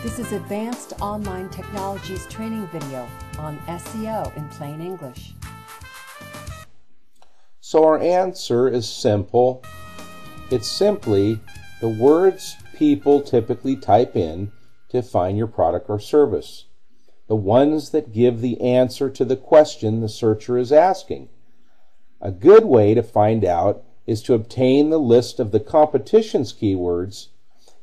This is Advanced Online Technologies training video on SEO in plain English. So our answer is simple. It's simply the words people typically type in to find your product or service. The ones that give the answer to the question the searcher is asking. A good way to find out is to obtain the list of the competition's keywords,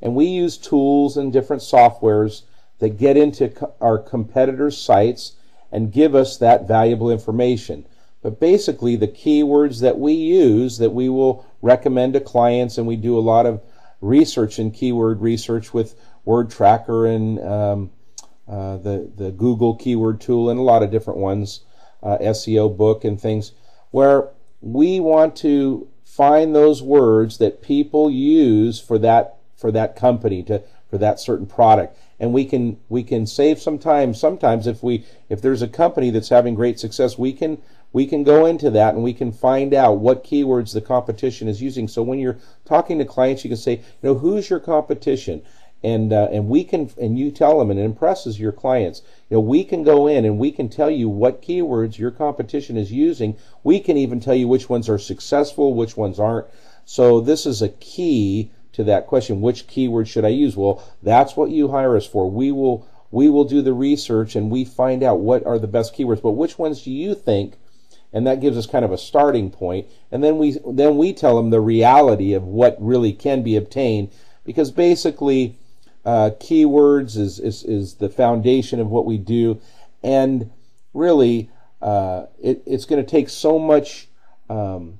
and we use tools and different softwares that get into our competitors' sites and give us that valuable information. But basically the keywords that we use, that we will recommend to clients, and we do a lot of research and keyword research with Word Tracker and the Google keyword tool and a lot of different ones, SEO book and things, where we want to find those words that people use for that company, for that certain product. And we can save some time. Sometimes if there's a company that's having great success, we can go into that and we can find out what keywords the competition is using. So when you're talking to clients, you can say, who's your competition? And you tell them, and it impresses your clients. We can go in and we can tell you what keywords your competition is using. We can even tell you which ones are successful, which ones aren't. So this is a key to that question. Which keyword should I use? Well, that's what you hire us for. We will do the research and we find out what are the best keywords. But which ones do you think? And that gives us kind of a starting point. And then we tell them the reality of what really can be obtained, because basically keywords is the foundation of what we do, and really it's going to take so much of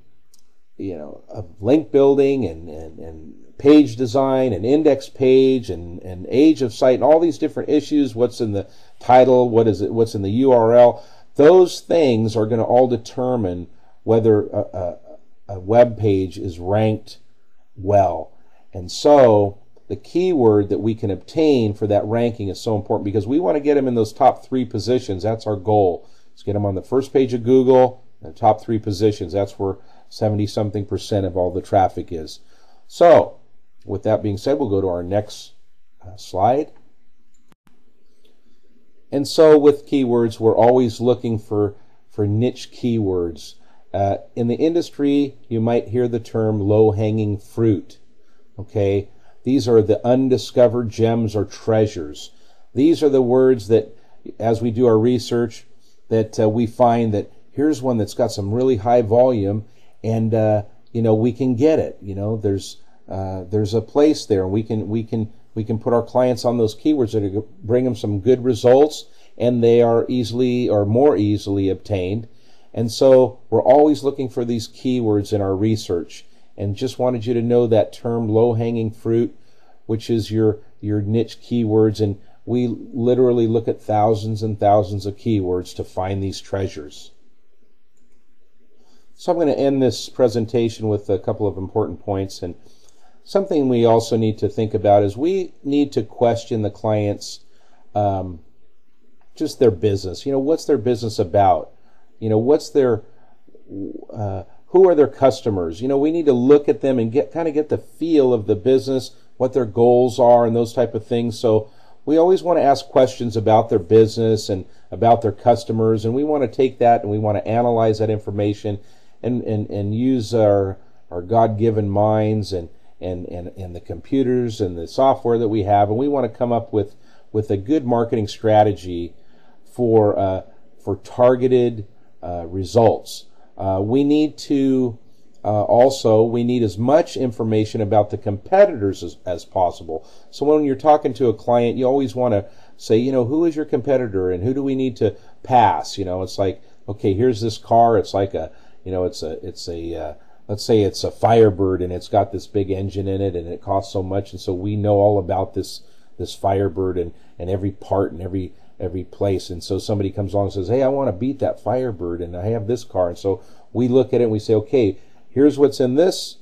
link building and page design and index page and age of site and all these different issues. What's in the title? What's in the URL? Those things are going to all determine whether a web page is ranked well. And so the keyword that we can obtain for that ranking is so important, because we want to get them in those top 3 positions. That's our goal. Let's get them on the first page of Google, the top 3 positions. That's where 70-something% of all the traffic is. So with that being said, we'll go to our next slide. And so with keywords, we're always looking for niche keywords. In the industry, you might hear the term low-hanging fruit. Okay, these are the undiscovered gems or treasures. These are the words that, as we do our research, that we find that here's one that's got some really high volume, and we can get it. There's a place there, and we can put our clients on those keywords that are going to bring them some good results, and they are easily or more easily obtained. And so we're always looking for these keywords in our research, and just wanted you to know that term low-hanging fruit, which is your niche keywords, and we literally look at thousands and thousands of keywords to find these treasures. So I'm going to end this presentation with a couple of important points. And something we also need to think about is we need to question the clients, just their business. What's their business about? What's their who are their customers? We need to look at them and get the feel of the business, what their goals are, and those type of things. So we always want to ask questions about their business and about their customers, and we want to take that and we want to analyze that information and use our God-given minds and the computers and the software that we have, and we want to come up with a good marketing strategy for targeted results. We need to we need as much information about the competitors as possible. So when you're talking to a client, you always want to say, who is your competitor and who do we need to pass? It's like, okay, here's this car. It's like let's say it's a Firebird, and it's got this big engine in it, and it costs so much, and so we know all about this Firebird and every part and every place. And so somebody comes along and says, hey, I want to beat that Firebird, and I have this car. And so we look at it and we say, okay, here's what's in this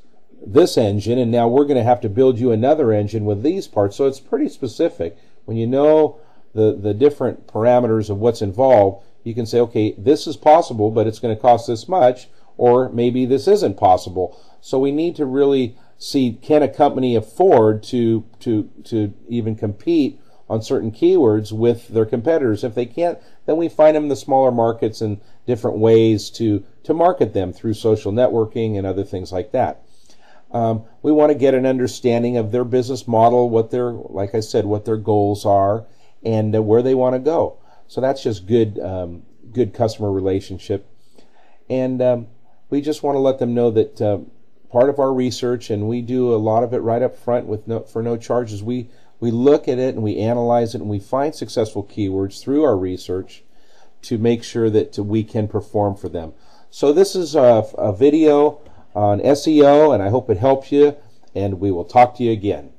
engine, and now we're going to have to build you another engine with these parts. So it's pretty specific. When you know the different parameters of what's involved, you can say, okay, this is possible, but it's going to cost this much, or maybe this isn't possible. So we need to really see, can a company afford to even compete on certain keywords with their competitors. If they can't, then we find them in the smaller markets and different ways to market them through social networking and other things like that. We want to get an understanding of their business model, what their, like I said, what their goals are, and where they want to go. So that's just good customer relationship. And we just want to let them know that part of our research, and we do a lot of it right up front for no charges, we look at it and we analyze it and we find successful keywords through our research to make sure that we can perform for them. So this is a video on SEO, and I hope it helps you, and we will talk to you again.